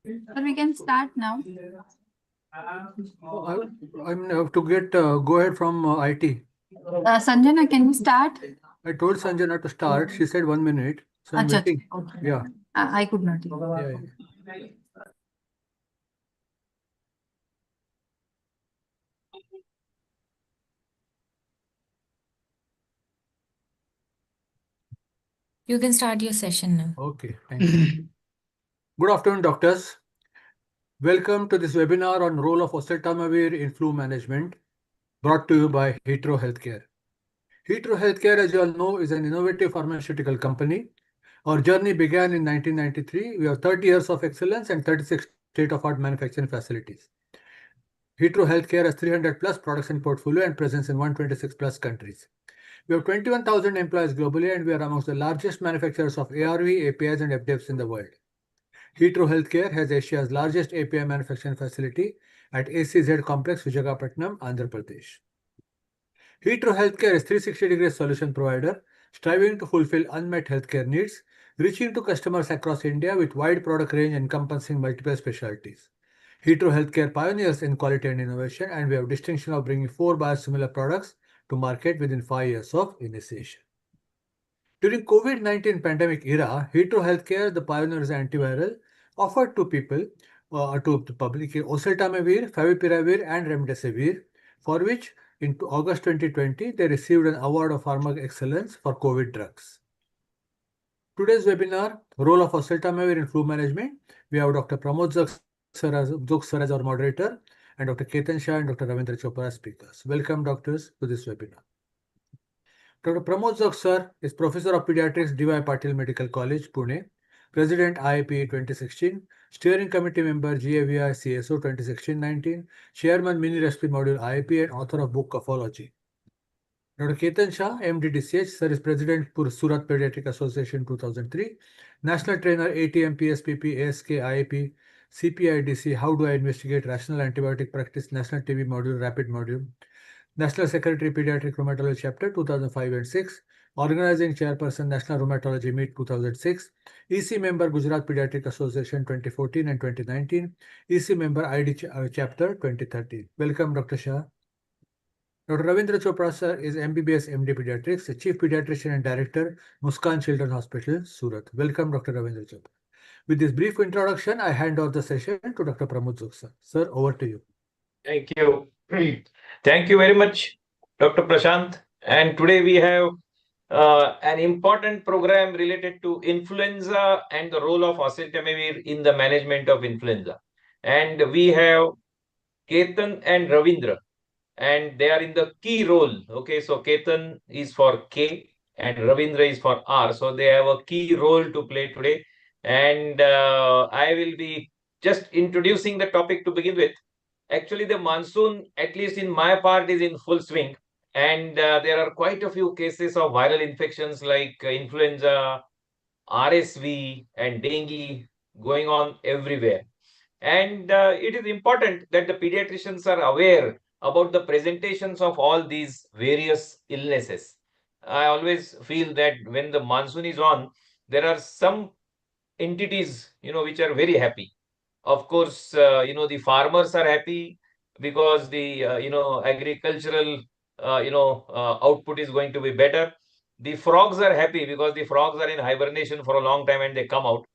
So we can start now. I'm to get go ahead from IT. Sanjana, can we start? I told Sanjana to start. She said 1 minute. So I'm Acha, waiting. okay. Yeah. I could not hear. Yeah. You can start your session now. Okay. Thank you. Good afternoon, doctors. Welcome to this webinar on role of Oseltamivir in flu management, brought to you by Hetero Healthcare. Hetero Healthcare, as you all know, is an innovative pharmaceutical company. Our journey began in 1993. We have 30 years of excellence and 36 state-of-art manufacturing facilities. Hetero Healthcare has 300 plus products in portfolio and presence in 126 plus countries. We have 21,000 employees globally, and we are amongst the largest manufacturers of ARV, APIs, and FDFs in the world. Hetero Healthcare has Asia's largest API manufacturing facility at ACZ Complex, Visakhapatnam, Andhra Pradesh. Hetero Healthcare is 360-degree solution provider, striving to fulfill unmet healthcare needs, reaching to customers across India with wide product range encompassing multiple specialties. Hetero Healthcare pioneers in quality and innovation, and we have distinction of bringing 4 biosimilar products to market within 5 years of initiation. During COVID-19 pandemic era, Hetero Healthcare, the pioneers antiviral, offered to people, to the public, Oseltamivir, Favipiravir, and Remdesivir, for which in August 2020 they received an award of Pharma Excellence for COVID drugs. Today's webinar, role of Oseltamivir in flu management, we have Dr. Pramod Zog sir as our moderator, and Dr. Ketan Shah and Dr. Ravindra Chopra as speakers. Welcome, doctors, to this webinar. Dr. Pramod Zog sir is Professor of Pediatrics, D.Y. Patil Medical College, Pune, President IIPA 2016, Steering Committee Member GAVI CSO 2016-19, Chairman Mini Recipe Module IIP, and author of book Pathology. Dr. Ketan Shah, MD/DCH, sir is President Surat Pediatric Association 2003, National Trainer ATM PSPP ASK IIP, CPIDC How Do I Investigate Rational Antibiotic Practice National TB Module Rapid Module, National Secretary Pediatric Rheumatology Chapter 2005 and 6, Organizing Chairperson National Rheumatology Meet 2006, EC Member Gujarat Pediatric Association 2014 and 2019, EC Member ID Chapter 2013. Welcome, Dr. Shah. Dr. Ravindra Chopra sir is MBBS MD Pediatrics, Chief Pediatrician and Director, Muskan Children's Hospital, Surat. Welcome, Dr. Ravindra Chopra. With this brief introduction, I hand over the session to Dr. Pramod Zog sir. Sir, over to you. Thank you. Thank you very much, Dr. Prashant. And today we have an important program related to influenza and the role of Oseltamivir in the management of influenza. And we have Ketan and Ravindra, and they are in the key role. Okay, so Ketan is for K and Ravindra is for R. So they have a key role to play today. And I will be just introducing the topic to begin with. Actually, the monsoon, at least in my part, is in full swing. And there are quite a few cases of viral infections like influenza, RSV, and dengue going on everywhere. And it is important that the pediatricians are aware about the presentations of all these various illnesses. I always feel that when the monsoon is on, there are some entities, which are very happy. Of course, the farmers are happy because the, agricultural, output is going to be better. The frogs are happy because the frogs are in hibernation for a long time and they come out.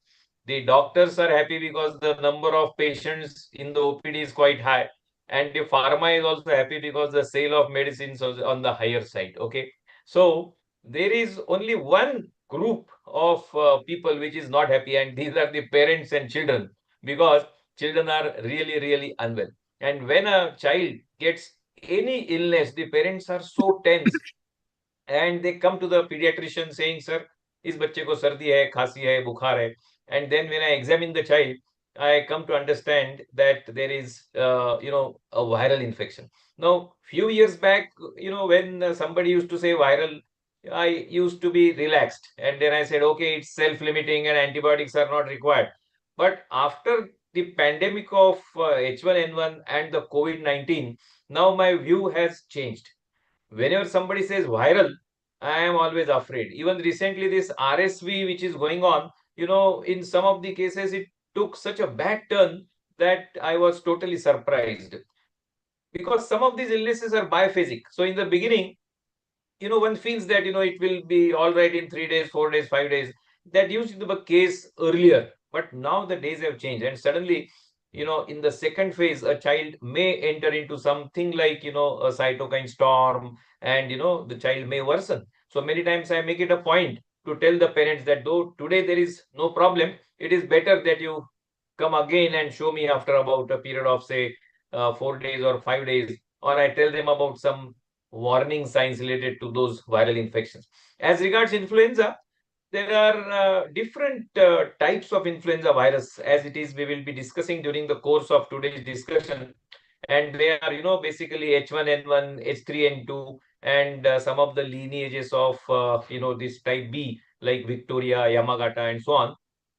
The doctors are happy because the number of patients in the OPD is quite high. And the pharma is also happy because the sale of medicines is on the higher side. Okay. So there is only one group of people which is not happy, and these are the parents and children, because children are really, really unwell. And when a child gets any illness, the parents are so tense and they come to the pediatrician saying, sir, इस बच्चे को सर्दी है, खांसी है, बुखार है. And then when I examine the child, I come to understand that there is, a viral infection. Now, few years back, when somebody used to say viral, I used to be relaxed. And then I said, okay, it's self-limiting and antibiotics are not required. But after the pandemic of H1N1 and the COVID-19, now my view has changed. Whenever somebody says viral, I am always afraid. Even recently, this RSV, which is going on, in some of the cases, it took such a bad turn that I was totally surprised. Because some of these illnesses are biphasic. So in the beginning, one feels that, it will be all right in 3 days, 4 days, 5 days. That used to be the case earlier. But now the days have changed. And suddenly, in the second phase, a child may enter into something like, a cytokine storm, and, the child may worsen. So many times I make it a point to tell the parents that though today there is no problem, it is better that you come again and show me after about a period of, say, 4 days or 5 days, or I tell them about some warning signs related to those viral infections. As regards influenza, there are different types of influenza virus, as it is we will be discussing during the course of today's discussion. And they are, basically H1N1, H3N2, and some of the lineages of, this type B, like Victoria, Yamagata, and so on.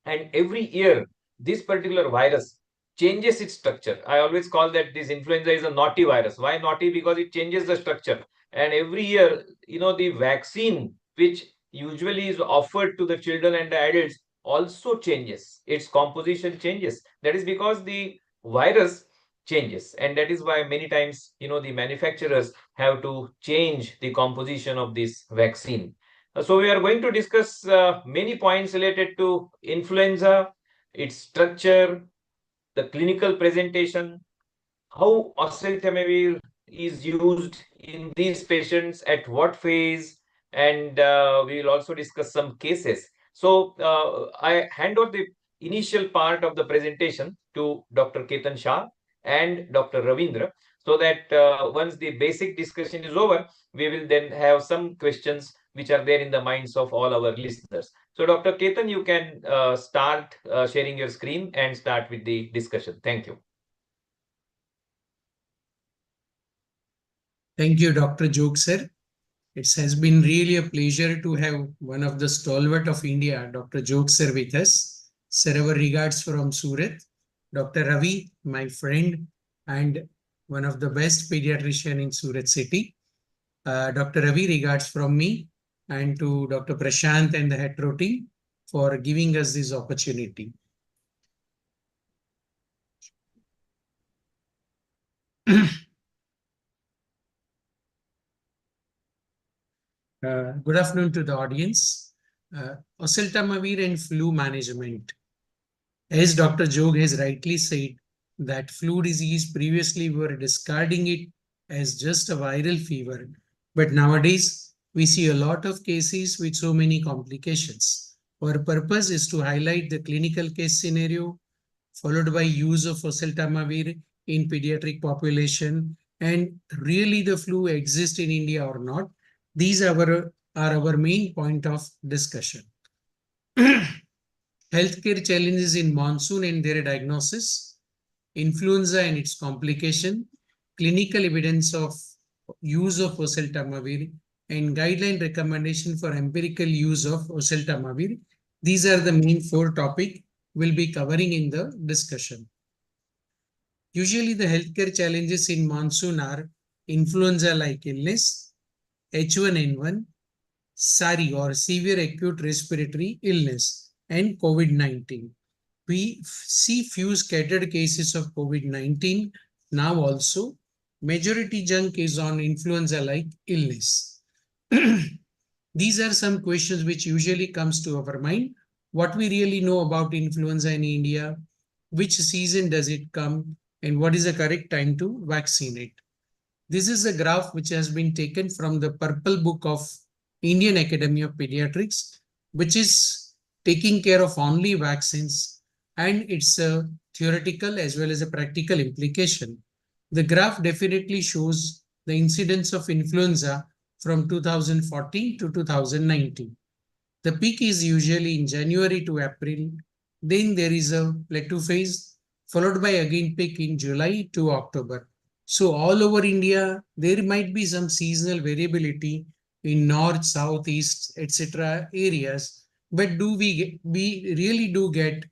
And every year, this particular virus changes its structure. I always call that this influenza is a naughty virus. Why naughty? Because it changes the structure. And every year, the vaccine, which usually is offered to the children and the adults, also changes. Its composition changes. That is because the virus changes. And that is why many times, the manufacturers have to change the composition of this vaccine. So we are going to discuss many points related to influenza, its structure, the clinical presentation, how oseltamivir is used in these patients, at what phase, and we will also discuss some cases. So I hand over the initial part of the presentation to Dr. Ketan Shah and Dr. Ravindra, so that once the basic discussion is over, we will then have some questions which are there in the minds of all our listeners. So Dr. Ketan, you can start sharing your screen and start with the discussion. Thank you. Thank you, Dr. Jog, sir. It has been really a pleasure to have one of the stalwart of India, Dr. Jog, sir, with us. Sir, our regards from Surat. Dr. Ravi, my friend, and one of the best pediatrician in Surat city. Dr. Ravi, regards from me, and to Dr. Prashant and the hetero team for giving us this opportunity. Good afternoon to the audience. Oseltamivir and flu management. As Dr. Jog has rightly said, that flu disease previously we were discarding it as just a viral fever. But nowadays, we see a lot of cases with so many complications. Our purpose is to highlight the clinical case scenario, followed by use of oseltamivir in pediatric population, and really the flu exists in India or not. These are our main point of discussion. Healthcare challenges in monsoon and their diagnosis, influenza and its complication, clinical evidence of use of oseltamivir, and guideline recommendation for empirical use of oseltamivir. These are the main 4 topics we'll be covering in the discussion. Usually the healthcare challenges in monsoon are influenza-like illness, H1N1, SARI or severe acute respiratory illness, and COVID-19. We see few scattered cases of COVID-19 now also. Majority junk is on influenza-like illness. These are some questions which usually comes to our mind. What we really know about influenza in India, which season does it come, and what is the correct time to vaccinate. This is a graph which has been taken from the Purple Book of Indian Academy of Pediatrics, which is taking care of only vaccines, and it's a theoretical as well as a practical implication. The graph definitely shows the incidence of influenza from 2014 to 2019. The peak is usually in January to April. Then there is a plateau phase, followed by again peak in July to October. So all over India, there might be some seasonal variability in north, south, east, etc. areas. But we really do get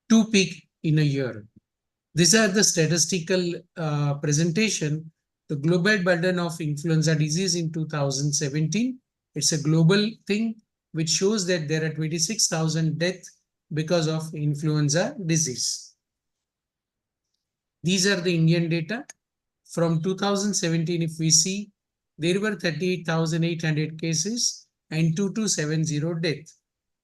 2 peaks in a year. These are the statistical presentation. The global burden of influenza disease in 2017. It's a global thing which shows that there are 26,000 deaths because of influenza disease. These are the Indian data. From 2017, if we see, there were 38,800 cases and 2270 deaths.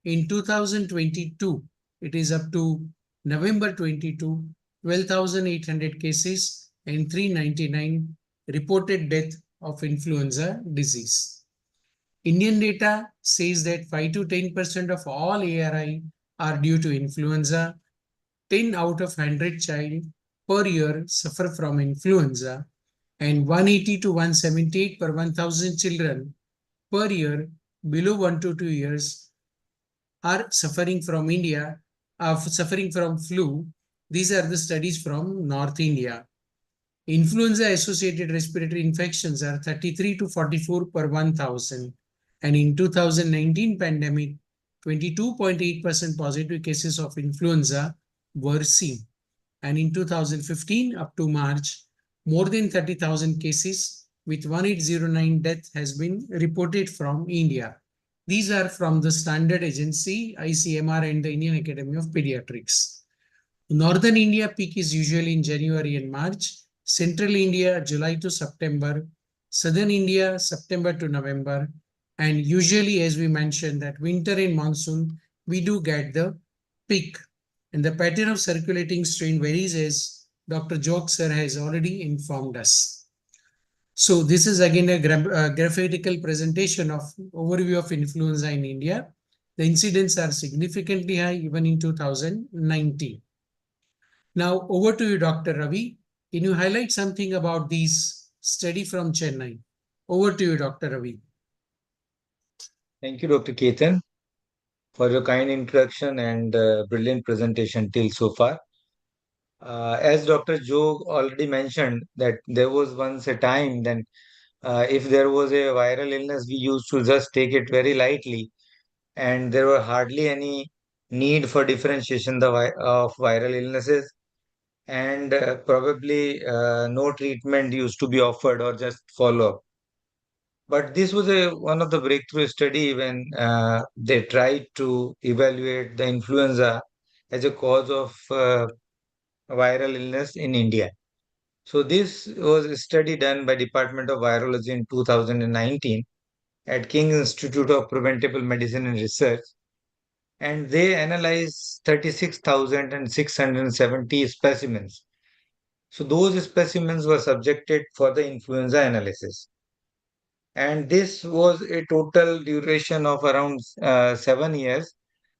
In 2022, it is up to November 22, 12,800 cases and 399 reported death of influenza disease. Indian data says that 5 to 10% of all ARI are due to influenza. 10 out of 100 child per year suffer from influenza, and 180 to 178 per 1,000 children per year below 1 to 2 years are suffering from suffering from flu. These are the studies from North India. Influenza-associated respiratory infections are 33 to 44 per 1,000. And in 2019 pandemic, 22.8% positive cases of influenza were seen. And in 2015 up to March, more than 30,000 cases with 1809 deaths has been reported from India. These are from the standard agency, ICMR, and the Indian Academy of Pediatrics. Northern India peak is usually in January and March. Central India, July to September. Southern India, September to November. And usually, as we mentioned, that winter and monsoon, we do get the peak. And the pattern of circulating strain varies, as Dr. Jog sir has already informed us. So this is again a graphical presentation of overview of influenza in India. The incidents are significantly high even in 2019. Now over to you, Dr. Ravi. Can you highlight something about these study from Chennai? Over to you, Dr. Ravi. Thank you, Dr. Ketan, for your kind introduction and brilliant presentation till so far. As Dr. Jog already mentioned, that there was once a time then if there was a viral illness, we used to just take it very lightly, and there were hardly any need for differentiation of viral illnesses, and probably no treatment used to be offered or just follow up. But this was one of the breakthrough study when they tried to evaluate the influenza as a cause of viral illness in India. So this was a study done by Department of Virology in 2019 at King Institute of Preventable Medicine and Research, and they analyzed 36,670 specimens. So those specimens were subjected for the influenza analysis. And this was a total duration of around 7 years.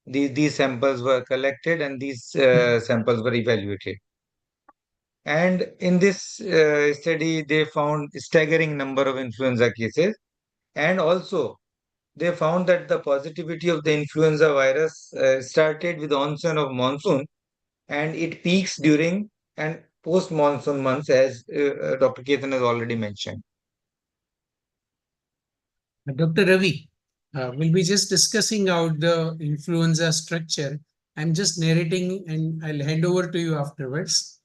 These samples were collected and these samples were evaluated. And in this study, they found staggering number of influenza cases. And also, they found that the positivity of the influenza virus started with the onset of monsoon, and it peaks during and post-monsoon months, as Dr. Ketan has already mentioned. Dr. Ravi, we'll be just discussing out the influenza structure. I'm just narrating and I'll hand over to you afterwards.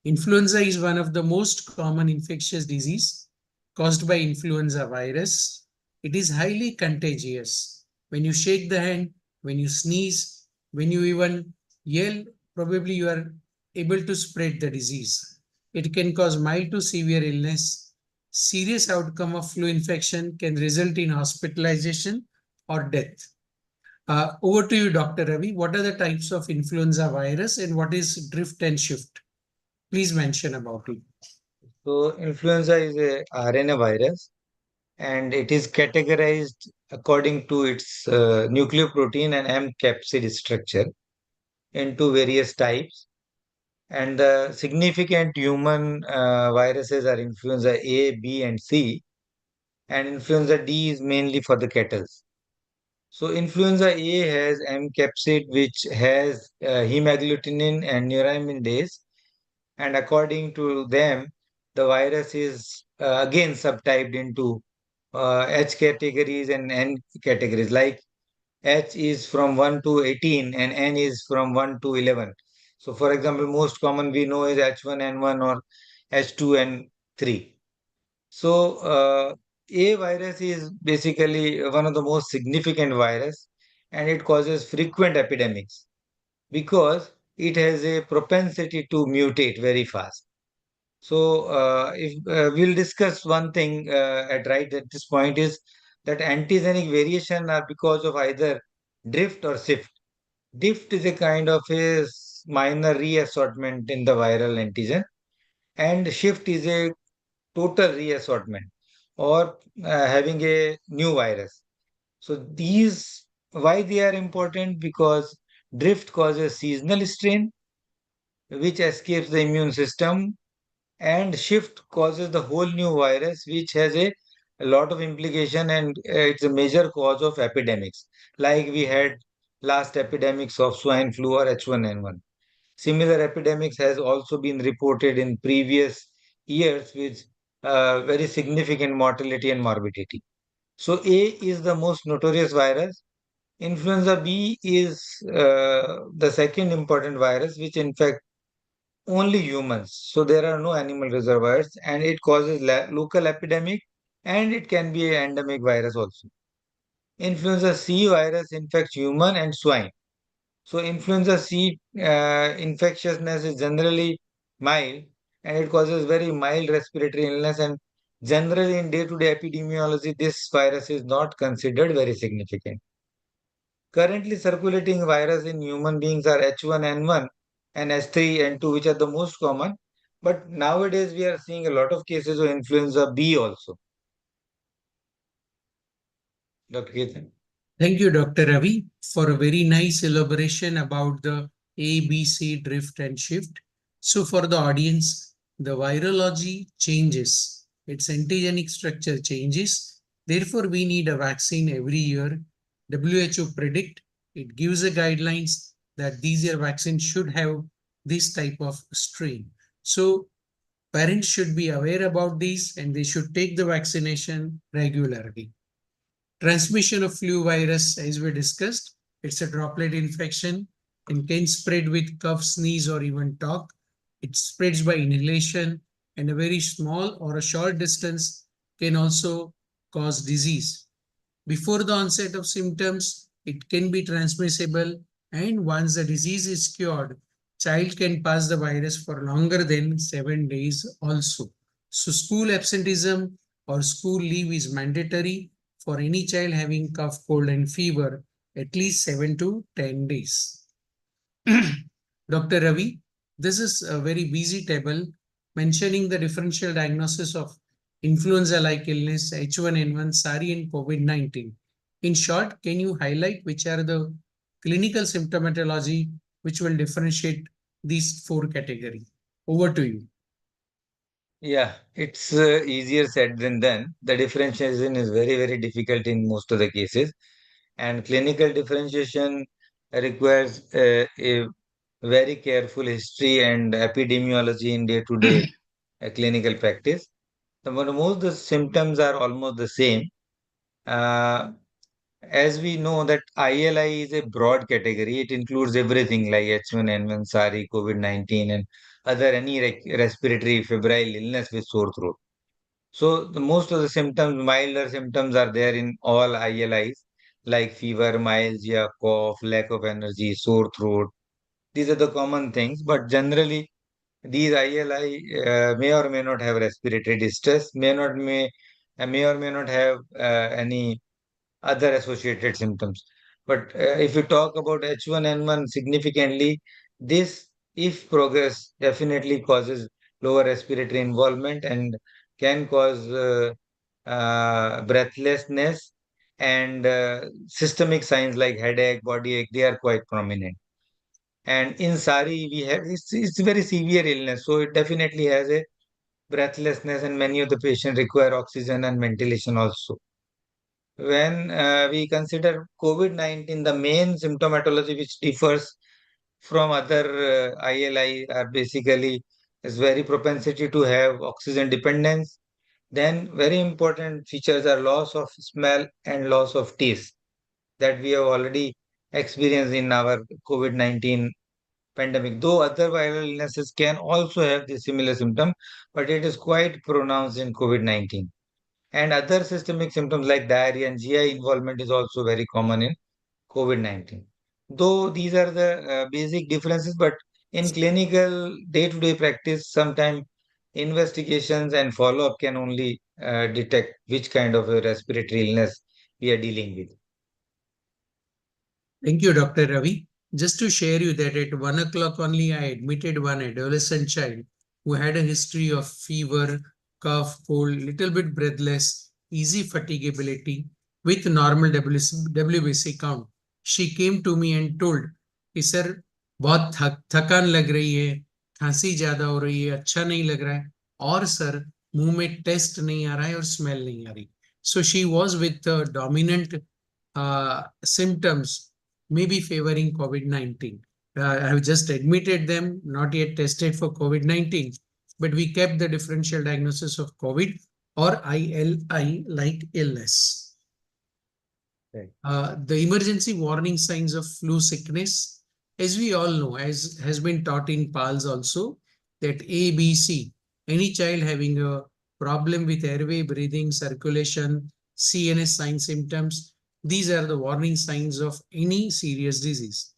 Influenza is one of the most common infectious disease caused by influenza virus. It is highly contagious. When you shake the hand, when you sneeze, when you even yell, probably you are able to spread the disease. It can cause mild to severe illness. Serious outcome of flu infection can result in hospitalization or death. Over to you, Dr. Ravi. What are the types of influenza virus and what is drift and shift? Please mention about it. So influenza is a RNA virus, and it is categorized according to its nucleoprotein and M capsid structure into various types. And the significant human viruses are influenza A, B, and C. And influenza D is mainly for the cattle. So influenza A has M capsid, which has hemagglutinin and neuraminidase. And according to them, the virus is again subtyped into H categories and N categories. Like H is from 1 to 18 and N is from 1 to 11. So for example, most common we know is H1N1 or H2N3. So A virus is basically one of the most significant virus, and it causes frequent epidemics. because it has a propensity to mutate very fast. So, if we'll discuss one thing at this point is that antigenic variation are because of either drift or shift. Drift is a kind of a minor reassortment in the viral antigen, and shift is a total reassortment or having a new virus. So these, why they are important? Because drift causes seasonal strain, which escapes the immune system, and shift causes the whole new virus, which has a lot of implication, and it's a major cause of epidemics, like we had last epidemics of swine flu or H1N1. Similar epidemics has also been reported in previous years with very significant mortality and morbidity. So A is the most notorious virus. Influenza B is the second important virus, which infect only humans. So there are no animal reservoirs, and it causes local epidemic, and it can be an endemic virus also. Influenza C virus infects human and swine. So influenza C infectiousness is generally mild, and it causes very mild respiratory illness, and generally in day-to-day epidemiology, this virus is not considered very significant. Currently circulating virus in human beings are H1N1 and H3N2, which are the most common. But nowadays we are seeing a lot of cases of influenza B also. Dr. Ketan. Thank you, Dr. Ravi, for a very nice elaboration about the A, B, C drift and shift. So for the audience, the virology changes, its antigenic structure changes. Therefore, we need a vaccine every year. WHO predict, it gives a guidelines that these year vaccines should have this type of strain. So parents should be aware about these and they should take the vaccination regularly. Transmission of flu virus, as we discussed, it's a droplet infection and can spread with cough, sneeze, or even talk. It spreads by inhalation, and a very small or a short distance can also cause disease. Before the onset of symptoms, it can be transmissible, and once the disease is cured, child can pass the virus for longer than 7 days also. So school absenteeism or school leave is mandatory for any child having cough, cold, and fever at least 7 to 10 days. Dr. Ravi, this is a very busy table mentioning the differential diagnosis of influenza-like illness, H1N1, SARI, and COVID-19. In short, can you highlight which are the clinical symptomatology which will differentiate these four categories? Over to you. Yeah, it's easier said than done. The differentiation is very, very difficult in most of the cases, and clinical differentiation requires a very careful history and epidemiology in day-to-day clinical practice. Most of the symptoms are almost the same. As we know that ILI is a broad category, it includes everything like H1N1, SARI, COVID-19, and other any respiratory febrile illness with sore throat. So the most of the symptoms, milder symptoms are there in all ILIs, like fever, myalgia, cough, lack of energy, sore throat. These are the common things, but generally these ILI may or may not have respiratory distress, may or may not have any other associated symptoms. But if you talk about H1N1 significantly, this, if progress, definitely causes lower respiratory involvement and can cause breathlessness, and systemic signs like headache, body ache, they are quite prominent. And in SARI, we have it's very severe illness, so it definitely has a breathlessness, and many of the patients require oxygen and ventilation also. When we consider COVID-19, the main symptomatology which differs from other ILI are basically is very propensity to have oxygen dependence. Then very important features are loss of smell and loss of taste that we have already experienced in our COVID-19 pandemic. Though other viral illnesses can also have the similar symptom, but it is quite pronounced in COVID-19. And other systemic symptoms like diarrhea and GI involvement is also very common in COVID-19. Though these are the basic differences, but in clinical day-to-day practice, sometimes investigations and follow-up can only detect which kind of a respiratory illness we are dealing with. Thank you, Dr. Ravi. Just to share you that at 1 o'clock only, I admitted one adolescent child who had a history of fever, cough, cold, little bit breathless, easy fatigability with normal WBC count. She came to me and told, कि sir बहुत थकान लग रही है, खांसी ज्यादा हो रही है, अच्छा नहीं लग रहा है, और सर मुंह में टेस्ट नहीं आ रहा है और स्मेल नहीं आ रही. So she was with dominant symptoms maybe favoring COVID-19. I have just admitted them, not yet tested for COVID-19, but we kept the differential diagnosis of COVID or ILI-like illness. Right. The emergency warning signs of flu sickness, as we all know, as has been taught in PALS also, that A, B, C, any child having a problem with airway, breathing, circulation, CNS sign symptoms, these are the warning signs of any serious disease.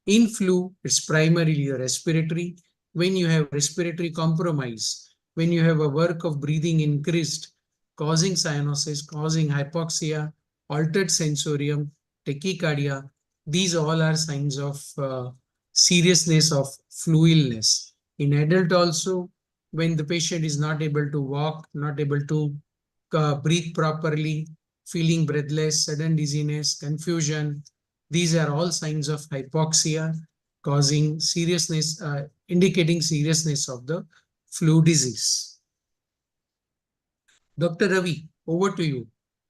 In flu, it's primarily respiratory. When you have respiratory compromise, when you have a work of breathing increased, causing cyanosis, causing hypoxia, altered sensorium, tachycardia, these all are signs of seriousness of flu illness. In adult also, when the patient is not able to walk, not able to breathe properly, feeling breathless, sudden dizziness, confusion, these are all signs of hypoxia causing seriousness, indicating seriousness of the flu disease. Dr. Ravi, over to you.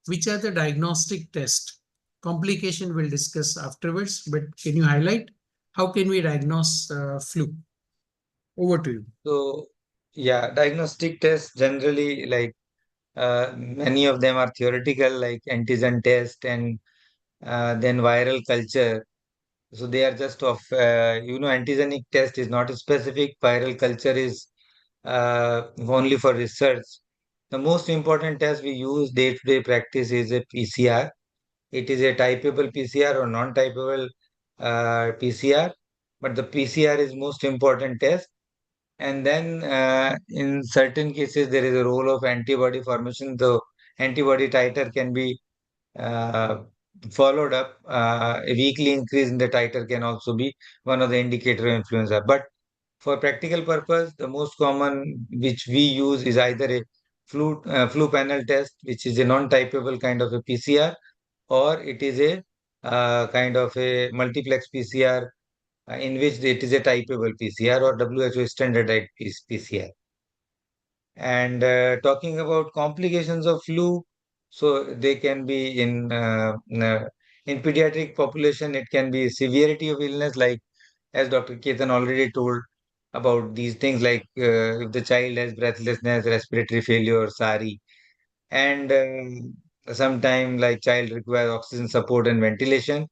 Which are the diagnostic tests? Complication we'll discuss afterwards, but can you highlight how can we diagnose flu? Over to you. So, yeah, diagnostic tests generally, like many of them are theoretical, like antigen test and then viral culture. So they are just of, antigenic test is not specific. Viral culture is only for research. The most important test we use day-to-day practice is a PCR. It is a typable PCR or non-typable PCR, but the PCR is most important test. And then in certain cases, there is a role of antibody formation. The antibody titer can be uh, followed up. A weekly increase in the titer can also be one of the indicator of influenza. But for practical purpose, the most common which we use is either a flu panel test, which is a non-typable kind of a PCR, or it is a kind of a multiplex PCR in which it is a typable PCR or WHO standardized PCR. And talking about complications of flu, so they can be in pediatric population, it can be severity of illness, like as Dr. Ketan already told about these things, like if the child has breathlessness, respiratory failure, SARI, and sometime like child requires oxygen support and ventilation.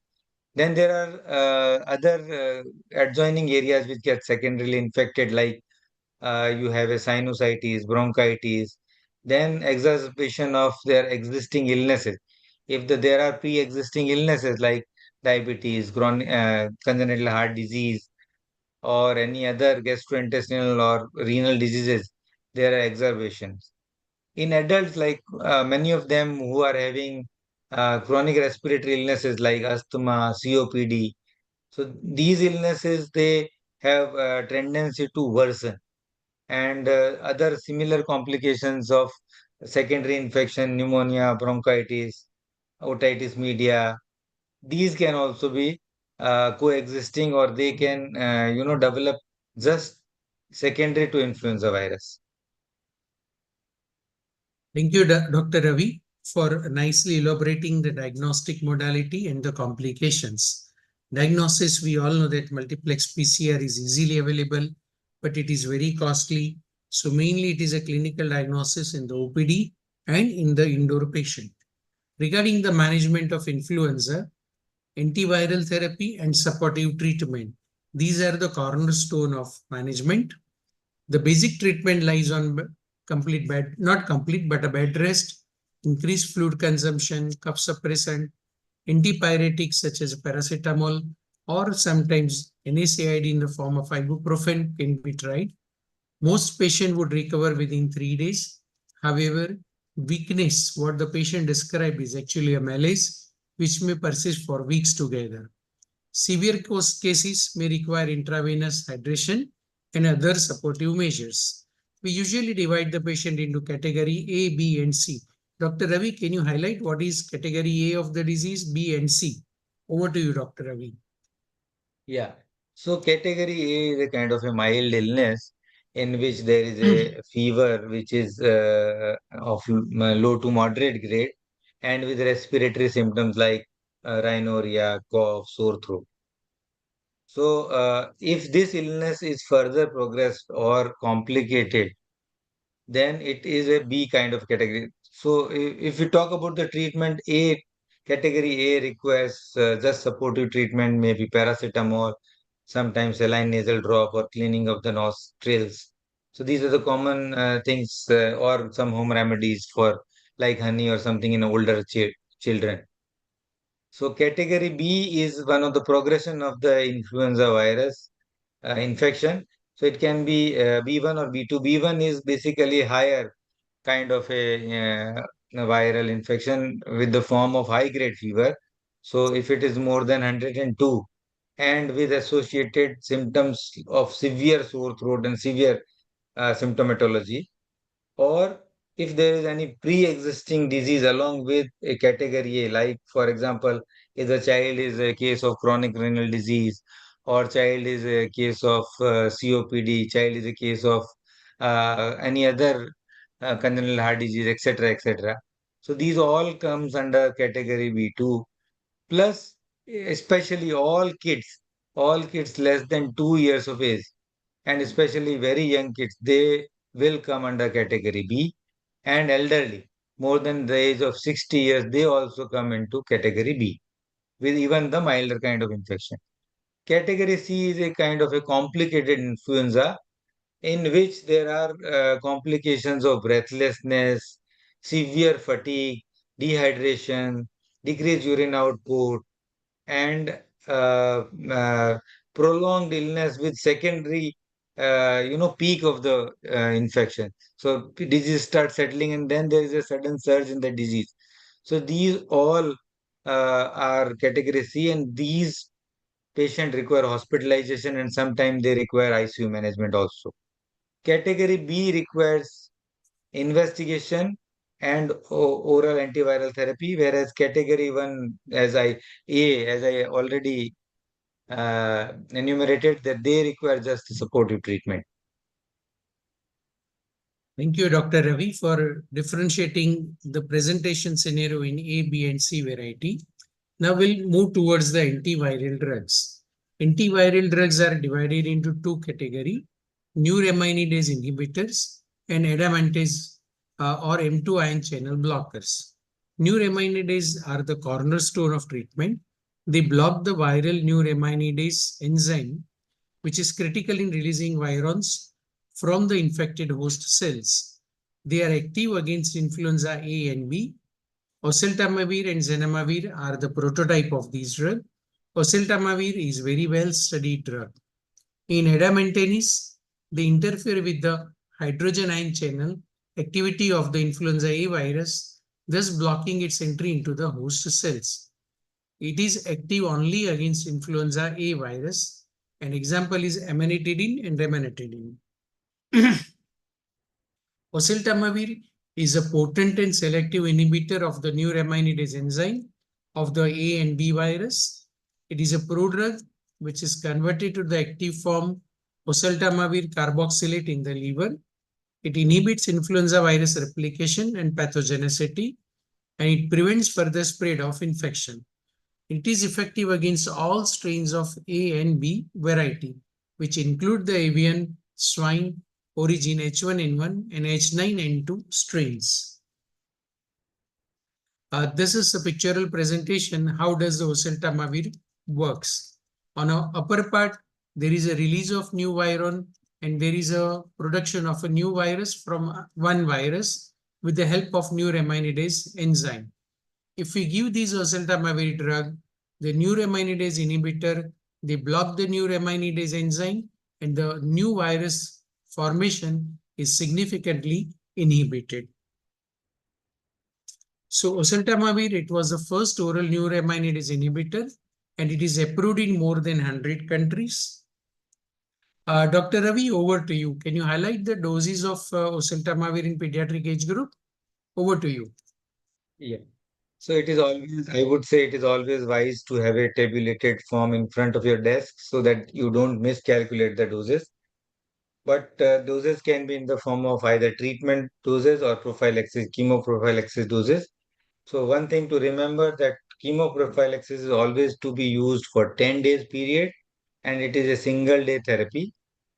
Then there are other adjoining areas which get secondarily infected, like you have a sinusitis, bronchitis, then exacerbation of their existing illnesses. If there are pre-existing illnesses like diabetes, congenital heart disease, or any other gastrointestinal or renal diseases, there are exacerbations. In adults, like many of them who are having chronic respiratory illnesses like asthma, COPD, so these illnesses, they have a tendency to worsen, and other similar complications of secondary infection, pneumonia, bronchitis, otitis media, these can also be coexisting, or they can, develop just secondary to influenza virus. Thank you, Dr. Ravi, for nicely elaborating the diagnostic modality and the complications. Diagnosis, we all know that multiplex PCR is easily available, but it is very costly. So mainly it is a clinical diagnosis in the OPD and in the indoor patient. Regarding the management of influenza, antiviral therapy and supportive treatment, these are the cornerstone of management. The basic treatment lies on complete bed, not complete, but a bed rest, increased fluid consumption, cough suppressant, antipyretics such as paracetamol, or sometimes NSAID in the form of ibuprofen can be tried. Most patients would recover within 3 days. However, weakness, what the patient described, is actually a malaise which may persist for weeks together. Severe cases may require intravenous hydration and other supportive measures. We usually divide the patient into category A, B, and C. Dr. Ravi, can you highlight what is category A of the disease, B, and C? Over to you, Dr. Ravi. Yeah. So category A is a kind of a mild illness in which there is a fever which is of low to moderate grade and with respiratory symptoms like rhinorrhea, cough, sore throat. So if this illness is further progressed or complicated, then it is a B kind of category. So if we talk about the treatment, category A requires just supportive treatment, maybe paracetamol, sometimes saline nasal drop or cleaning of the nostrils. So these are the common things or some home remedies for like honey or something in older children. So category B is one of the progression of the influenza virus infection. So it can be B1 or B2. B1 is basically higher kind of a viral infection with the form of high grade fever. So if it is more than 102 and with associated symptoms of severe sore throat and severe symptomatology, or if there is any pre-existing disease along with a category A, like for example, if the child is a case of chronic renal disease, or child is a case of COPD, child is a case of any other congenital heart disease, etc., etc. So these all comes under category B2. Plus, especially all kids less than 2 years of age, and especially very young kids, they will come under category B, and elderly, more than the age of 60 years, they also come into category B with even the milder kind of infection. Category C is a kind of a complicated influenza in which there are complications of breathlessness, severe fatigue, dehydration, decreased urine output, and prolonged illness with secondary peak of the infection. So disease starts settling and then there is a sudden surge in the disease. So these all are category C, and these patients require hospitalization and sometimes they require ICU management also. Category B requires investigation and oral antiviral therapy, whereas category 1, as I already enumerated, that they require just supportive treatment. Thank you, Dr. Ravi, for differentiating the presentation scenario in A, B, and C variety. Now we'll move towards the antiviral drugs. Antiviral drugs are divided into two categories: neuraminidase inhibitors and adamantase or M2 ion channel blockers. Neuraminidase are the cornerstone of treatment. They block the viral neuraminidase enzyme, which is critical in releasing virons from the infected host cells. They are active against influenza A and B. Oseltamivir and zanamivir are the prototype of these drugs. Oseltamivir is very well studied drug. In adamantase, they interfere with the hydrogen ion channel activity of the influenza A virus, thus blocking its entry into the host cells. It is active only against influenza A virus. An example is amanitin and ranitidine. Oseltamivir is a potent and selective inhibitor of the neuraminidase enzyme of the A and B virus. It is a prodrug which is converted to the active form oseltamivir carboxylate in the liver. It inhibits influenza virus replication and pathogenicity, and it prevents further spread of infection. It is effective against all strains of A and B variety, which include the avian, swine, origin H1N1 and H9N2 strains. This is a pictorial presentation. How does the oseltamivir works? On our upper part, there is a release of new viron and there is a production of a new virus from one virus with the help of neuraminidase enzyme. If we give this oseltamivir drug, the neuraminidase inhibitor They block the neuraminidase enzyme, and the new virus formation is significantly inhibited. So oseltamivir, it was the first oral neuraminidase inhibitor, and it is approved in more than 100 countries. Dr. Ravi, over to you. Can you highlight the doses of oseltamivir in pediatric age group? Over to you. Yeah. So it is always, I would say it is always wise to have a tabulated form in front of your desk so that you don't miscalculate the doses. But doses can be in the form of either treatment doses or prophylaxis, chemoprophylaxis doses. So one thing to remember that chemoprophylaxis is always to be used for 10 days period, and it is a single day therapy,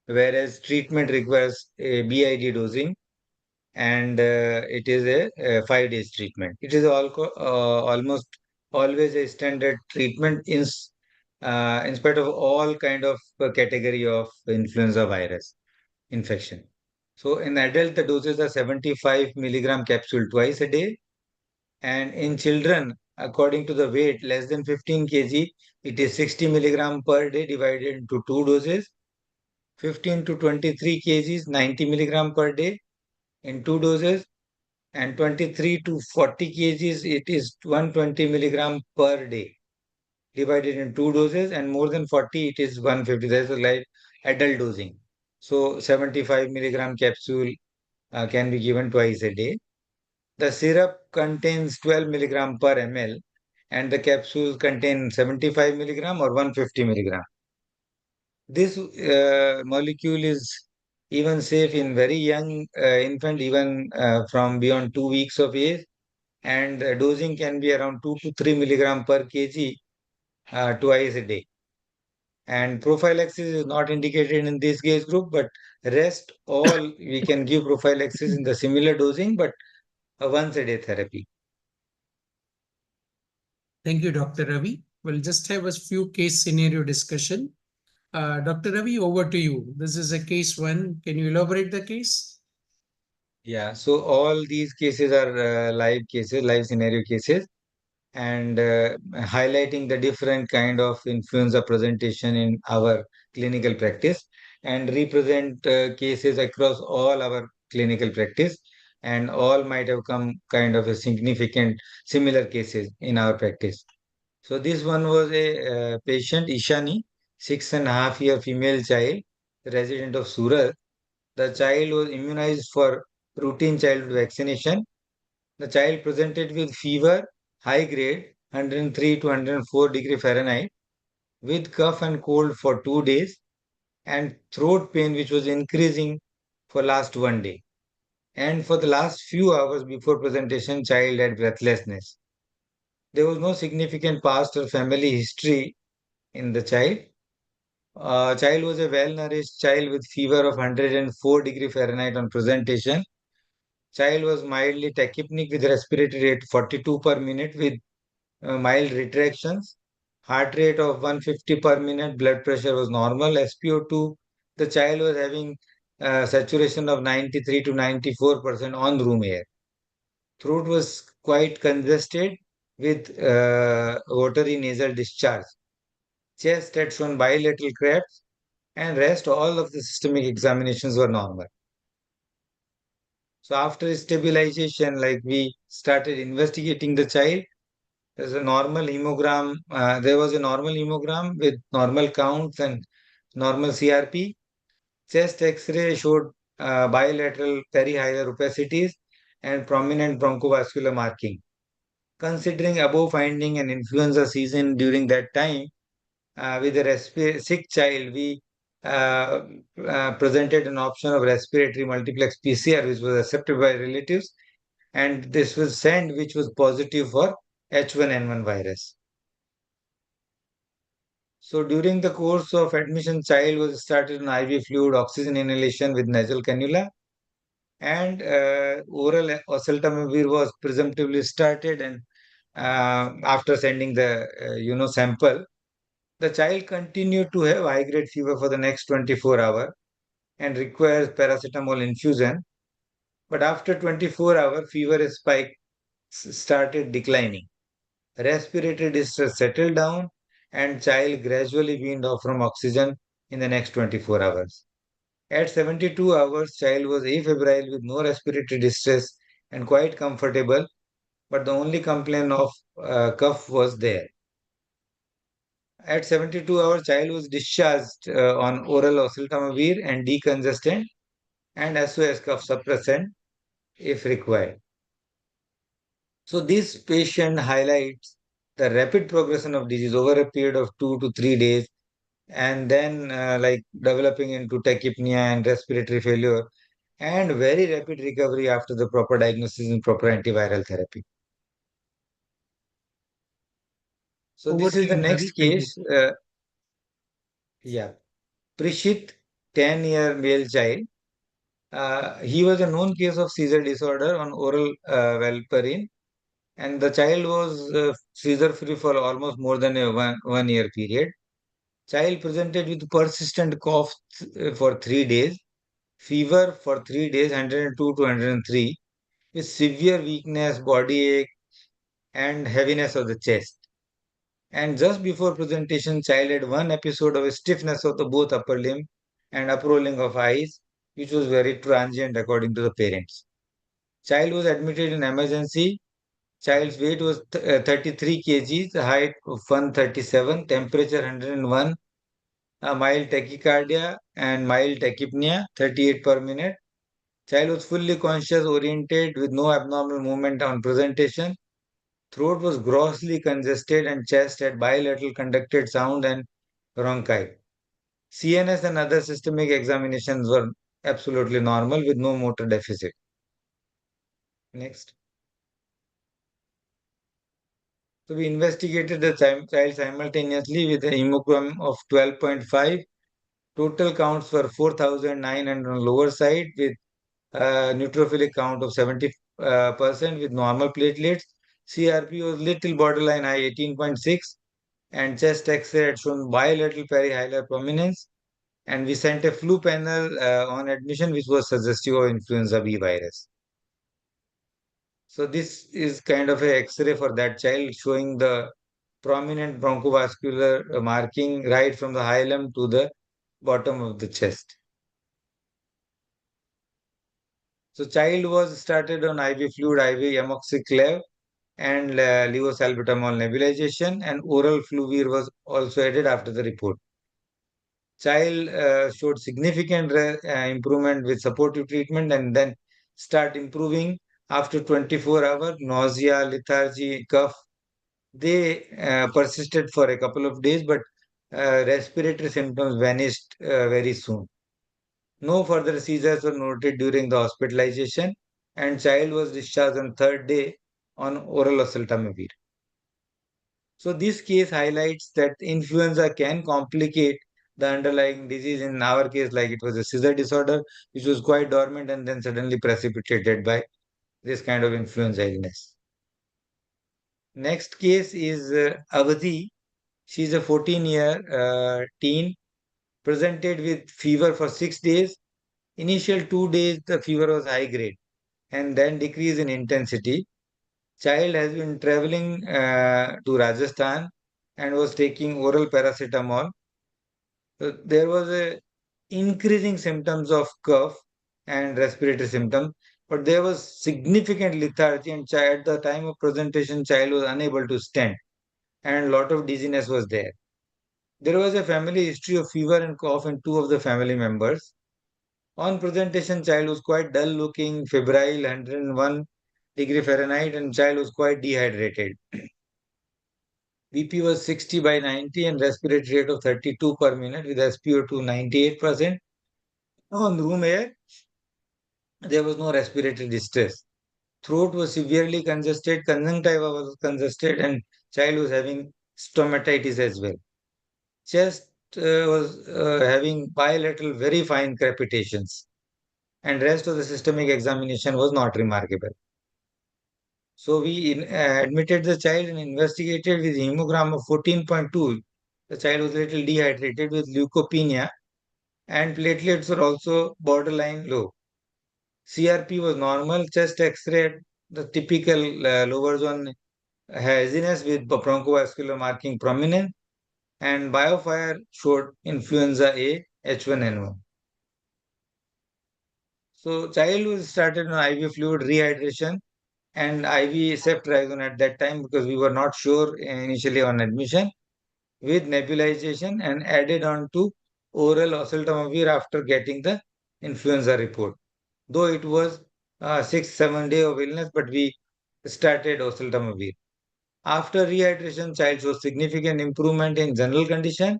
whereas treatment requires a BID dosing, and it is a 5 days treatment. It is almost always a standard treatment in spite of all kind of category of influenza virus infection. So in adult, the doses are 75 milligram capsule twice a day, and in children, according to the weight less than 15 kg, it is 60 milligram per day divided into two doses. 15 to 23 kgs, 90 milligram per day in two doses, and 23 to 40 kgs, it is 120 milligram per day divided in two doses, and more than 40, it is 150. That's like adult dosing. So 75 milligram capsule can be given twice a day. The syrup contains 12 milligram per ml, and the capsules contain 75 milligram or 150 milligram. This molecule is even safe in very young infant, even from beyond 2 weeks of age, and dosing can be around 2 to 3 milligram per kg twice a day. And prophylaxis is not indicated in this age group, but rest all we can give prophylaxis in the similar dosing, but once a day therapy. Thank you, Dr. Ravi. We'll just have a few case scenario discussion. Dr. Ravi, over to you. This is a case one. Can you elaborate the case? Yeah, so all these cases are live cases, live scenario cases, and highlighting the different kind of influenza presentation in our clinical practice, and represent cases across all our clinical practice, and all might have come kind of a significant similar cases in our practice. So this one was a patient, Ishani, 6.5 year female child, resident of Surat. The child was immunized for routine childhood vaccination. The child presented with fever, high grade, 103 to 104 degree Fahrenheit, with cough and cold for 2 days, and throat pain which was increasing for last one day. And for the last few hours before presentation, child had breathlessness. There was no significant past or family history in the child. Child was a well-nourished child with fever of 104 degree Fahrenheit on presentation. Child was mildly tachypneic with respiratory rate 42 per minute with mild retractions. Heart rate of 150 per minute. Blood pressure was normal. SpO2, the child was having saturation of 93 to 94% on room air. Throat was quite congested with watery nasal discharge. Chest had shown bilateral cracks, and rest all of the systemic examinations were normal. So after stabilization, like we started investigating the child, there's a normal hemogram. There was a normal hemogram with normal counts and normal CRP. Chest X-ray showed bilateral perihilar opacities and prominent bronchovascular marking. Considering above finding an influenza season during that time, with a sick child, we uh, presented an option of respiratory multiplex PCR, which was accepted by relatives, and this was sent, which was positive for H1N1 virus. So during the course of admission, child was started on IV fluid, oxygen inhalation with nasal cannula, and oral oseltamivir was presumptively started. And after sending the sample, the child continued to have high grade fever for the next 24 hours and requires paracetamol infusion. But after 24 hours, fever spike started declining. Respiratory distress settled down, and child gradually weaned off from oxygen in the next 24 hours. At 72 hours, child was afebrile with no respiratory distress and quite comfortable, but the only complaint of cough was there. At 72 hours, child was discharged on oral oseltamivir and decongestant and SOS cough suppressant if required. So this patient highlights the rapid progression of disease over a period of 2 to 3 days, and then like developing into tachypnea and respiratory failure, and very rapid recovery after the proper diagnosis and proper antiviral therapy. So Over this to is the you, next Ravi. Thank you. case. Yeah, Prishit, 10-year male child. He was a known case of seizure disorder on oral valparin, and the child was seizure free for almost more than a one year period. Child presented with persistent cough for 3 days, fever for 3 days, 102 to 103, with severe weakness, body ache, and heaviness of the chest. And just before presentation, child had one episode of stiffness of the both upper limb and uprolling of eyes, which was very transient according to the parents. Child was admitted in emergency. Child's weight was 33 kgs, height of 137, temperature 101, mild tachycardia and mild tachypnea, 38 per minute. Child was fully conscious, oriented, with no abnormal movement on presentation. Throat was grossly congested and chest had bilateral conducted sound and bronchi. CNS and other systemic examinations were absolutely normal with no motor deficit. Next. So we investigated the child simultaneously with a hemogram of 12.5. Total counts were 4,900 on lower side with neutrophilic count of 70% with normal platelets. CRP was little borderline high, 18.6, and chest X-ray had shown bilateral perihilar prominence. And we sent a flu panel on admission, which was suggestive of influenza B virus. So this is kind of a X-ray for that child showing the prominent bronchovascular marking right from the hilum to the bottom of the chest. So child was started on IV fluid, IV amoxiclav and levosalbutamol nebulization, and oral fluvir was also added after the report. Child showed significant improvement with supportive treatment and then start improving after 24 hours, nausea, lethargy, cough. They persisted for a couple of days, but respiratory symptoms vanished very soon. No further seizures were noted during the hospitalization, and child was discharged on third day on oral oseltamivir. So this case highlights that influenza can complicate the underlying disease. In our case, like it was a seizure disorder, which was quite dormant and then suddenly precipitated by this kind of influenza illness. Next case is Avadhi. She's a 14-year teen, presented with fever for 6 days. Initial 2 days, the fever was high grade and then decrease in intensity. Child has been traveling to Rajasthan and was taking oral paracetamol. So there was a increasing symptoms of cough and respiratory symptoms, but there was significant lethargy, and at the time of presentation, child was unable to stand, and lot of dizziness was there. There was a family history of fever and cough in two of the family members. On presentation, child was quite dull looking, febrile, 101 degree Fahrenheit, and child was quite dehydrated. BP was 60 by 90 and respiratory rate of 32 per minute with SpO2 98%. On room air, there was no respiratory distress. Throat was severely congested, conjunctiva was congested, and child was having stomatitis as well. Chest was having bilateral very fine crepitations, and rest of the systemic examination was not remarkable. So we admitted the child and investigated with hemogram of 14.2. The child was a little dehydrated with leukopenia, and platelets were also borderline low. CRP was normal, chest X-ray, the typical lower zone haziness with bronchovascular marking prominent, and BioFire showed influenza A H1N1. So child was started on IV fluid rehydration and IV ceftriaxone at that time because we were not sure initially on admission, with nebulization and added on to oral oseltamivir after getting the influenza report. Though it was 6-7 days of illness, but we started oseltamivir. After rehydration, child shows significant improvement in general condition,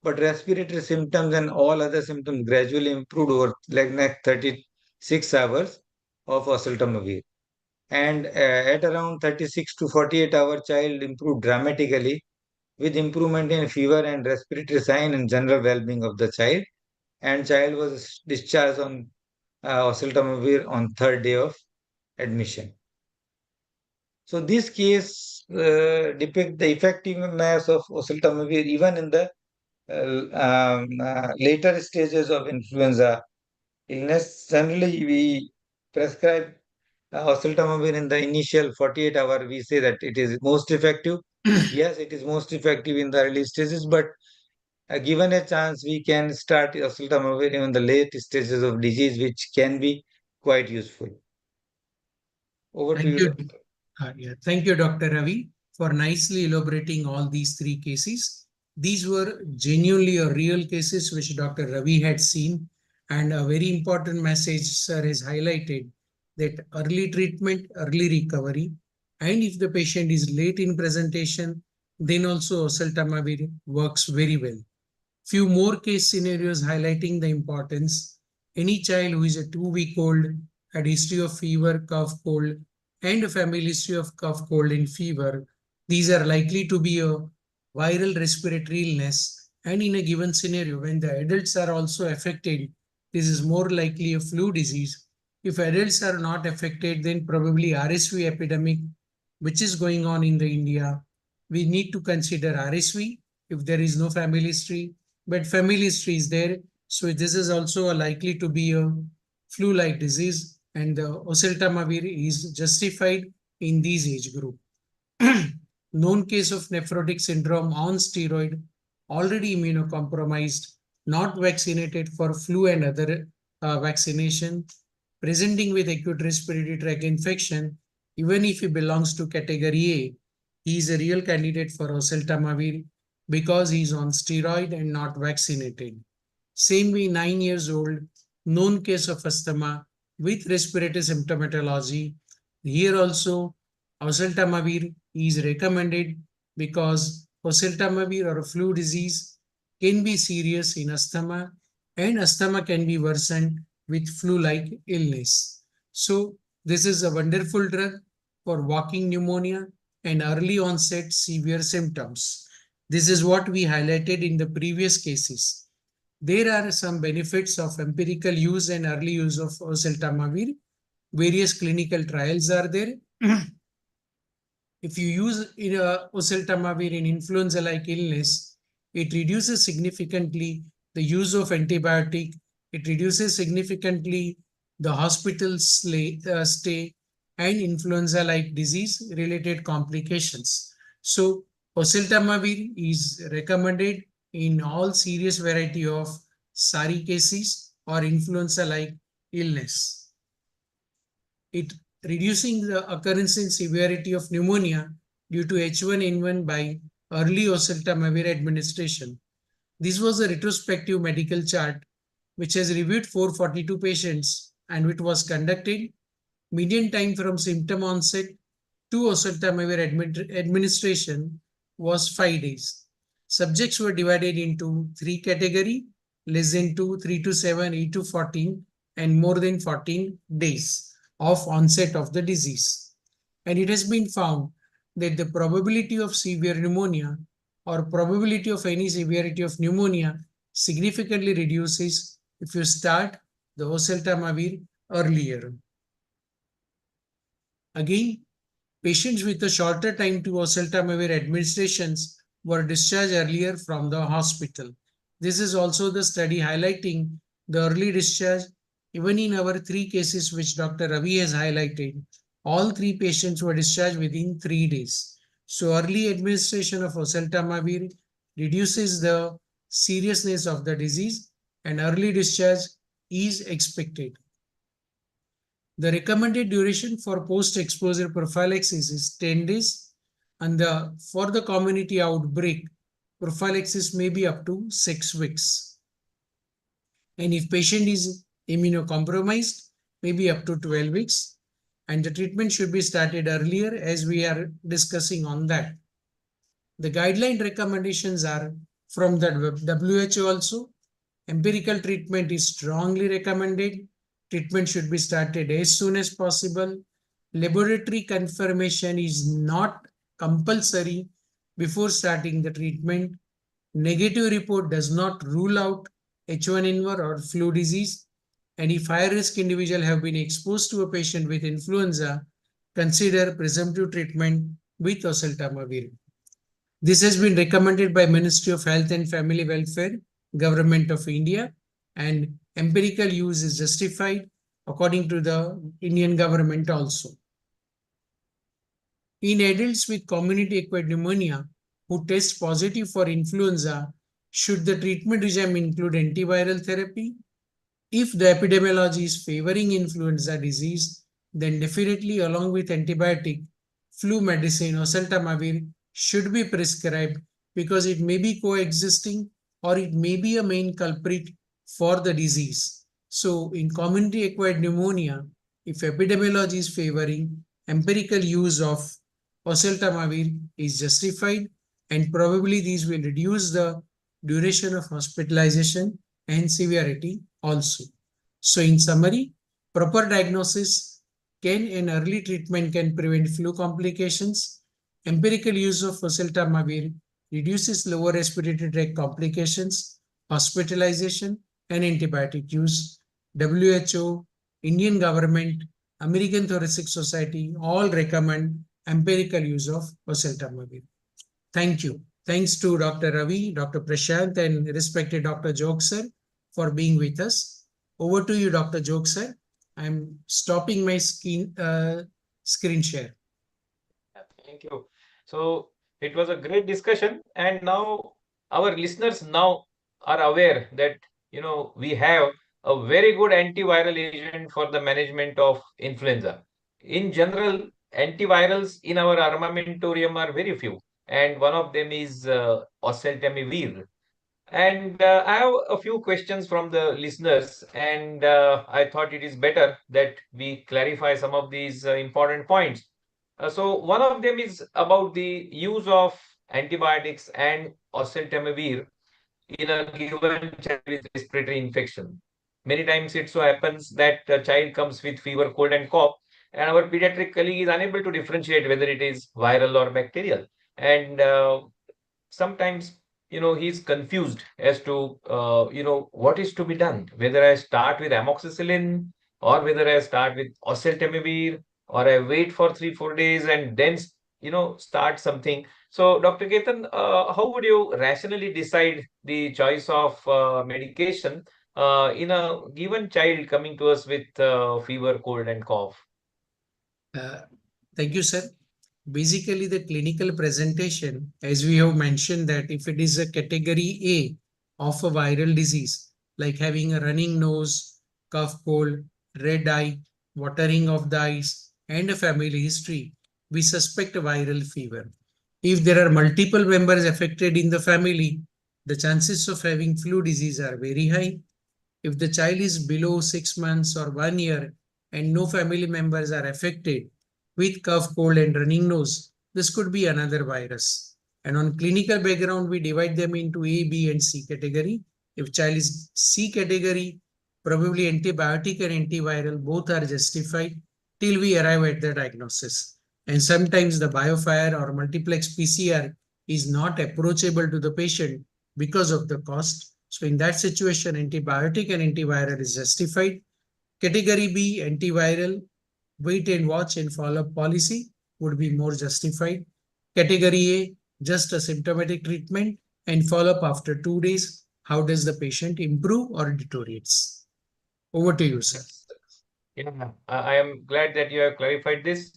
but respiratory symptoms and all other symptoms gradually improved over like next 36 hours of oseltamivir. And at around 36 to 48 hour, child improved dramatically with improvement in fever and respiratory sign and general well-being of the child. And child was discharged on oseltamivir on third day of admission. So this case depict the effectiveness of oseltamivir even in the later stages of influenza illness. Generally, we prescribe oseltamivir in the initial 48 hour. We say that it is most effective. Yes, it is most effective in the early stages, but given a chance, we can start oseltamivir in the late stages of disease, which can be quite useful. Over to Thank you, you. Doctor. Thank you, Dr. Ravi, for nicely elaborating all these three cases. These were genuinely or real cases which Dr. Ravi had seen, and a very important message, sir, is highlighted that early treatment, early recovery, and if the patient is late in presentation, then also oseltamivir works very well. Few more case scenarios highlighting the importance. Any child who is a 2-week-old had history of fever, cough, cold, and a family history of cough, cold, and fever. These are likely to be a viral respiratory illness. And in a given scenario, when the adults are also affected, this is more likely a flu disease. If adults are not affected, then probably RSV epidemic, which is going on in the India. We need to consider RSV if there is no family history, but family history is there. So this is also likely to be a flu-like disease, and the oseltamivir is justified in these age group. Known case of nephrotic syndrome on steroid, already immunocompromised, not vaccinated for flu and other vaccination, presenting with acute respiratory tract infection. Even if he belongs to category A, he is a real candidate for oseltamivir because he is on steroid and not vaccinated. Same way, 9 years old, known case of asthma with respiratory symptomatology. Here also, oseltamivir is recommended because oseltamivir or a flu disease can be serious in asthma, and asthma can be worsened with flu-like illness. So this is a wonderful drug for walking pneumonia and early onset severe symptoms. This is what we highlighted in the previous cases. There are some benefits of empirical use and early use of oseltamivir. Various clinical trials are there. If you use oseltamivir in influenza-like illness, it reduces significantly the use of antibiotic. It reduces significantly the hospital stay and influenza-like disease-related complications. So oseltamivir is recommended in all serious variety of SARI cases or influenza-like illness. It reducing the occurrence and severity of pneumonia due to H1N1 by early oseltamivir administration. This was a retrospective medical chart which has reviewed 442 patients, and it was conducted. Median time from symptom onset to oseltamivir administration was 5 days. Subjects were divided into 3 categories: less than 2, 3 to 7, 8 to 14, and more than 14 days of onset of the disease. And it has been found that the probability of severe pneumonia or probability of any severity of pneumonia significantly reduces if you start the oseltamivir earlier. Again, patients with a shorter time to oseltamivir administrations were discharged earlier from the hospital. This is also the study highlighting the early discharge. Even in our 3 cases which Dr. Ravi has highlighted, all 3 patients were discharged within 3 days. So early administration of oseltamivir reduces the seriousness of the disease, and early discharge is expected. The recommended duration for post-exposure prophylaxis is 10 days, and for the community outbreak, prophylaxis may be up to 6 weeks. And if patient is immunocompromised, maybe up to 12 weeks, and the treatment should be started earlier, as we are discussing on that. The guideline recommendations are from the WHO also. Empirical treatment is strongly recommended. Treatment should be started as soon as possible. Laboratory confirmation is not compulsory before starting the treatment. Negative report does not rule out H1N1 or flu disease. And if high-risk individuals have been exposed to a patient with influenza, consider presumptive treatment with oseltamivir. This has been recommended by Ministry of Health and Family Welfare, Government of India, and empirical use is justified according to the Indian government also. In adults with community-acquired pneumonia who test positive for influenza, should the treatment regime include antiviral therapy? If the epidemiology is favoring influenza disease, then definitely along with antibiotic, flu medicine oseltamivir should be prescribed because it may be coexisting or it may be a main culprit for the disease. So in community-acquired pneumonia, if epidemiology is favoring, empirical use of oseltamivir is justified, and probably these will reduce the duration of hospitalization and severity also. So in summary, proper diagnosis and early treatment can prevent flu complications. Empirical use of oseltamivir reduces lower respiratory tract complications, hospitalization, and antibiotic use. WHO, Indian government, American Thoracic Society all recommend empirical use of oseltamivir. Thank you. Thanks to Dr. Ravi, Dr. Prashant, and respected Dr. Jog sir for being with us. Over to you, Dr. Jog sir. I'm stopping my screen share. Thank you. So it was a great discussion, and now our listeners now are aware that we have a very good antiviral agent for the management of influenza. In general, antivirals in our armamentarium are very few, and one of them is oseltamivir. And I have a few questions from the listeners, and I thought it is better that we clarify some of these important points. So one of them is about the use of antibiotics and oseltamivir in a given child with respiratory infection. Many times it so happens that a child comes with fever, cold, and cough, and our pediatric colleague is unable to differentiate whether it is viral or bacterial. And sometimes he's confused as to what is to be done, whether I start with amoxicillin or whether I start with oseltamivir or I wait for 3-4 days and then start something. So Dr. Ketan, how would you rationally decide the choice of medication in a given child coming to us with fever, cold, and cough? Thank you, sir. Basically, the clinical presentation, as we have mentioned, that if it is a category A of a viral disease, like having a running nose, cough, cold, red eye, watering of the eyes, and a family history, we suspect a viral fever. If there are multiple members affected in the family, the chances of having flu disease are very high. If the child is below 6 months or 1 year and no family members are affected with cough, cold, and running nose, this could be another virus. And on clinical background, we divide them into A, B, and C category. If child is C category, probably antibiotic and antiviral both are justified till we arrive at the diagnosis. And sometimes the biofire or multiplex PCR is not approachable to the patient because of the cost. So in that situation, antibiotic and antiviral is justified. Category B, antiviral, wait and watch and follow-up policy would be more justified. Category A, just a symptomatic treatment and follow-up after 2 days. How does the patient improve or deteriorates? Over to you, sir. Yeah, I am glad that you have clarified this.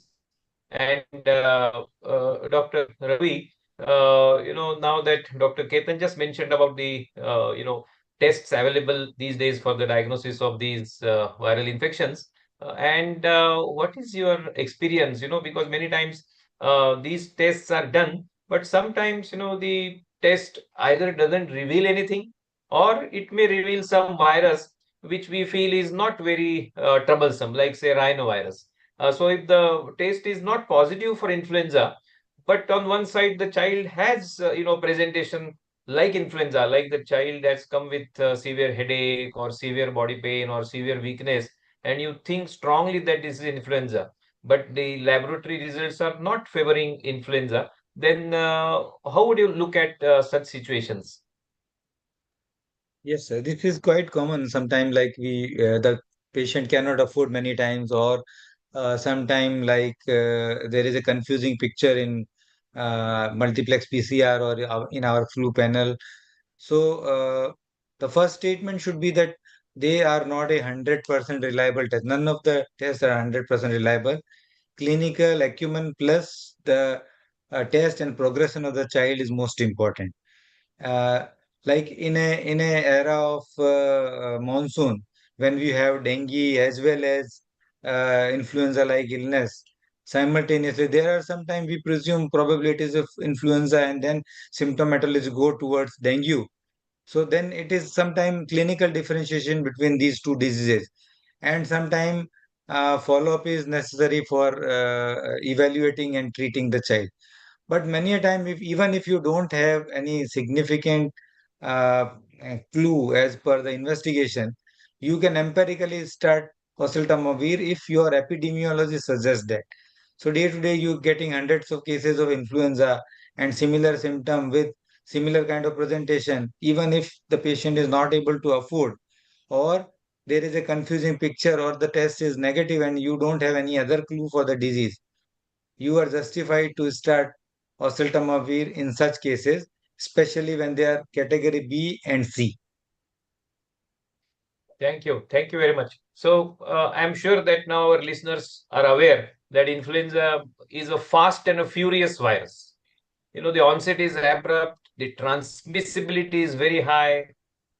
And Dr. Ravi, now that Dr. Ketan just mentioned about the, tests available these days for the diagnosis of these viral infections. And what is your experience? Because many times these tests are done, but sometimes, the test either doesn't reveal anything or it may reveal some virus which we feel is not very troublesome, like say rhinovirus. So if the test is not positive for influenza, but on one side the child has presentation like influenza, like the child has come with severe headache or severe body pain or severe weakness, and you think strongly that this is influenza, but the laboratory results are not favoring influenza, then how would you look at such situations? Yes, sir. This is quite common. Sometimes, like the patient cannot afford many times, or sometime there is a confusing picture in multiplex PCR or in our flu panel. So the first statement should be that they are not 100% reliable test. None of the tests are 100% reliable. Clinical acumen plus the test and progression of the child is most important. uh, like in a era of monsoon, when we have dengue as well as influenza like illness simultaneously, there are sometimes we presume probabilities of influenza and then symptomatology go towards dengue. So then it is sometime clinical differentiation between these two diseases, and sometime follow-up is necessary for evaluating and treating the child. But many a time, if even if you don't have any significant uh, clue as per the investigation, you can empirically start Oseltamivir if your epidemiology suggests that. So day to day, you're getting hundreds of cases of influenza and similar symptom with similar kind of presentation, even if the patient is not able to afford, or there is a confusing picture, or the test is negative and you don't have any other clue for the disease, you are justified to start oseltamivir in such cases, especially when they are category B and C. Thank you. Thank you very much. So, I'm sure that now our listeners are aware that influenza is a fast and a furious virus. The onset is abrupt, the transmissibility is very high,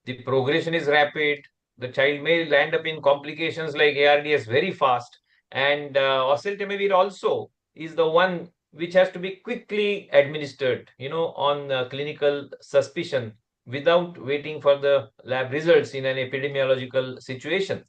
the progression is rapid, the child may land up in complications like ARDS very fast, and oseltamivir also is the one which has to be quickly administered, on clinical suspicion without waiting for the lab results in an epidemiological situation.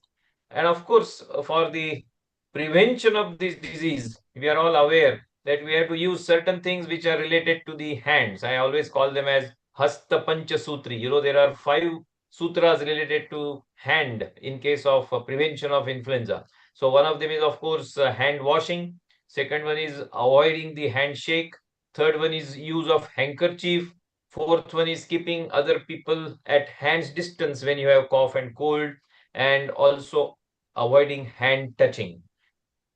And of course, for the prevention of this disease, we are all aware that we have to use certain things which are related to the hands. I always call them as Hasta Pancha Sutri. There are 5 sutras related to hand in case of prevention of influenza. So one of them is, of course, hand washing. Second one is avoiding the handshake. Third one is use of handkerchief. Fourth one is keeping other people at hand's distance when you have cough and cold, and also avoiding hand touching.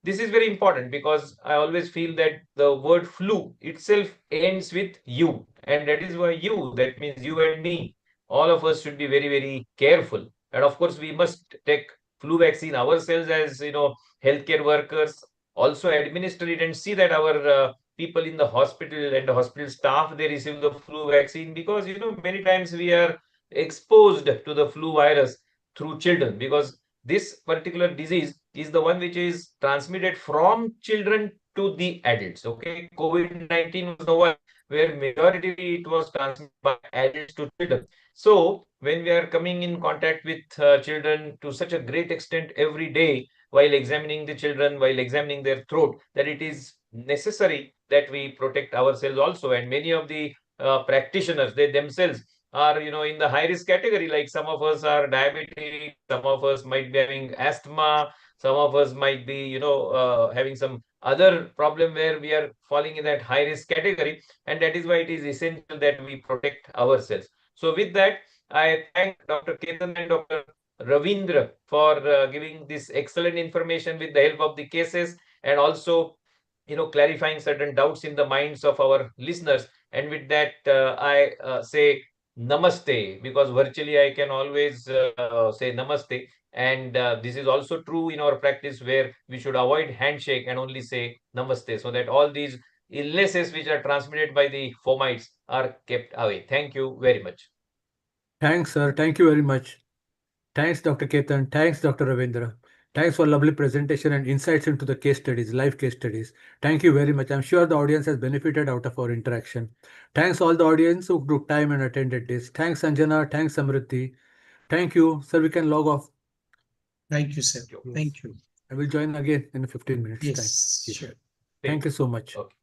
This is very important because I always feel that the word flu itself ends with you, and that is why you, that means you and me, all of us should be very, very careful. And of course, we must take flu vaccine ourselves as healthcare workers, also administer it and see that our people in the hospital and the hospital staff, they receive the flu vaccine, because many times we are exposed to the flu virus through children, because this particular disease is the one which is transmitted from children to the adults. Okay, COVID-19 was the one where majority it was transmitted by adults to children. So when we are coming in contact with children to such a great extent every day, while examining the children, while examining their throat, that it is necessary that we protect ourselves also. And many of the practitioners, they themselves are in the high risk category. Like some of us are diabetic, some of us might be having asthma, some of us might be having some other problem where we are falling in that high risk category, and that is why it is essential that we protect ourselves. So with that, I thank Dr. Ketan and Dr. Ravindra for giving this excellent information with the help of the cases, and also clarifying certain doubts in the minds of our listeners. And with that, I say namaste, because virtually I can always say namaste. And this is also true in our practice, where we should avoid handshake and only say namaste, so that all these illnesses which are transmitted by the fomites are kept away. Thank you very much. Thanks, sir. Thank you very much. Thanks, Dr. Ketan. Thanks, Dr. Ravindra. Thanks for lovely presentation and insights into the case studies, live case studies. Thank you very much. I'm sure the audience has benefited out of our interaction. Thanks all the audience who took time and attended this. Thanks, Sanjana. Thanks, Samriddhi. Thank you. Sir, we can log off. Thank you, sir. Thank you. I will join again in 15 minutes. Yes, time. sure. Thank you so much. Okay.